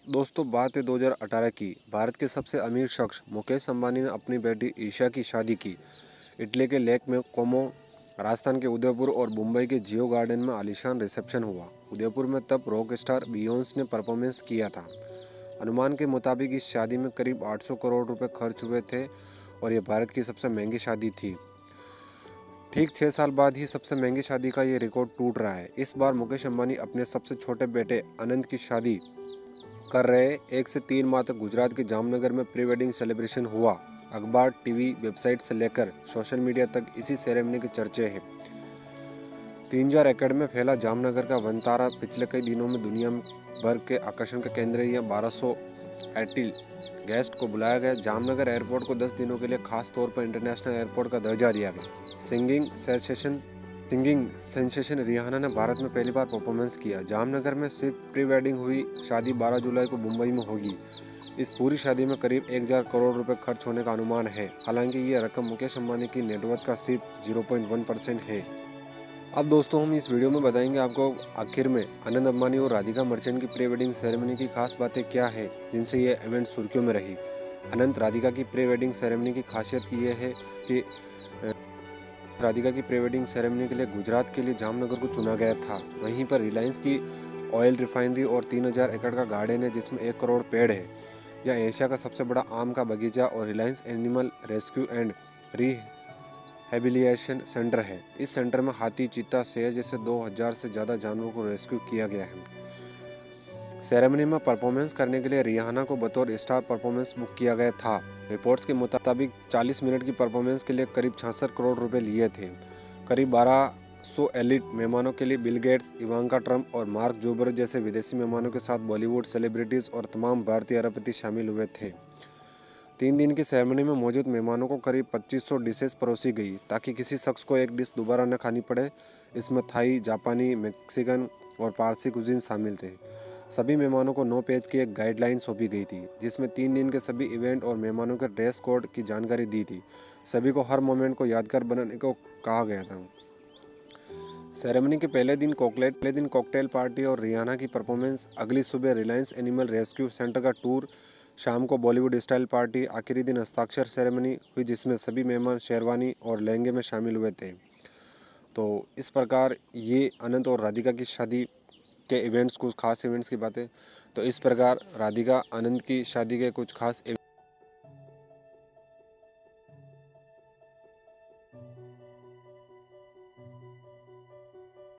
दोस्तों बात है 2018 की। भारत के सबसे अमीर शख्स मुकेश अंबानी ने अपनी बेटी ईशा की शादी की। इटली के लेक में कोमो, राजस्थान के उदयपुर और मुंबई के जियो गार्डन में आलीशान रिसेप्शन हुआ। उदयपुर में तब रॉक स्टार बियोंस ने परफॉर्मेंस किया था। अनुमान के मुताबिक इस शादी में करीब 800 करोड़ रुपए खर्च हुए थे और ये भारत की सबसे महंगी शादी थी। ठीक 6 साल बाद ही सबसे महंगी शादी का ये रिकॉर्ड टूट रहा है। इस बार मुकेश अंबानी अपने सबसे छोटे बेटे अनंत की शादी कर रहे। 1 से 3 माह तक गुजरात के जामनगर में प्री वेडिंग सेलिब्रेशन हुआ। अखबार, टीवी, वेबसाइट से लेकर सोशल मीडिया तक इसी सेरेमनी के चर्चे हैं। 3000 एकड़ में फैला जामनगर का वनतारा पिछले कई दिनों में दुनिया भर के आकर्षण का केंद्र है। 1200 एटिल गेस्ट को बुलाया गया। जामनगर एयरपोर्ट को 10 दिनों के लिए खास तौर पर इंटरनेशनल एयरपोर्ट का दर्जा दिया गया। सिंगिंग सेंसेशन रिहाना ने भारत में पहली बार परफॉर्मेंस किया। जामनगर में सिर्फ प्री वेडिंग हुई। शादी 12 जुलाई को मुंबई में होगी। इस पूरी शादी में करीब 1000 करोड़ रुपए खर्च होने का अनुमान है। हालांकि ये रकम मुकेश अंबानी की नेटवर्थ का सिर्फ 0.1% है। अब दोस्तों हम इस वीडियो में बताएंगे आपको आखिर में आनंद अंबानी और राधिका मर्चेंट की प्री वेडिंग सेरेमनी की खास बातें क्या है जिनसे ये इवेंट सुर्खियों में रही। अनंत राधिका की प्री वेडिंग सेरेमनी की खासियत ये है कि राधिका की प्री वेडिंग सेरेमनी के लिए गुजरात के लिए जामनगर को चुना गया था। वहीं पर रिलायंस की ऑयल रिफाइनरी और 3000 एकड़ का गार्डन है जिसमें 1 करोड़ पेड़ है। यह एशिया का सबसे बड़ा आम का बगीचा और Reliance animal rescue and rehabilitation centre है। इस सेंटर में हाथी, चीता, शेर जैसे 2000 से ज़्यादा जानवरों को रेस्क्यू किया गया है। सेरेमनी में परफॉर्मेंस करने के लिए रिहाना को बतौर स्टार परफॉर्मेंस बुक किया गया था। रिपोर्ट्स के मुताबिक 40 मिनट की परफॉर्मेंस के लिए करीब 66 करोड़ रुपए लिए थे। करीब 1200 एलिट मेहमानों के लिए बिल गेट्स, इवांका ट्रम्प और मार्क जुकरबर्ग जैसे विदेशी मेहमानों के साथ बॉलीवुड सेलिब्रिटीज और तमाम भारतीय अरबपति शामिल हुए थे। 3 दिन की सेरेमनी में मौजूद मेहमानों को करीब 2500 डिशेस परोसी गई ताकि किसी शख्स को एक डिश दोबारा न खानी पड़े। इसमें थाई, जापानी, मैक्सिकन और पारसी कुजीन शामिल थे। सभी मेहमानों को 9 पेज की एक गाइडलाइन सौंपी गई थी जिसमें 3 दिन के सभी इवेंट और मेहमानों के ड्रेस कोड की जानकारी दी थी। सभी को हर मोमेंट को यादगार बनाने को कहा गया था। सेरेमनी के पहले दिन कॉकटेल पार्टी और रिहाना की परफॉर्मेंस। अगली सुबह रिलायंस एनिमल रेस्क्यू सेंटर का टूर। शाम को बॉलीवुड स्टाइल पार्टी। आखिरी दिन हस्ताक्षर सेरेमनी हुई जिसमें सभी मेहमान शेरवानी और लहंगे में शामिल हुए थे। तो इस प्रकार ये अनंत और राधिका की शादी के इवेंट्स, कुछ खास इवेंट्स की बातें। तो इस प्रकार राधिका अनंत की शादी के कुछ खास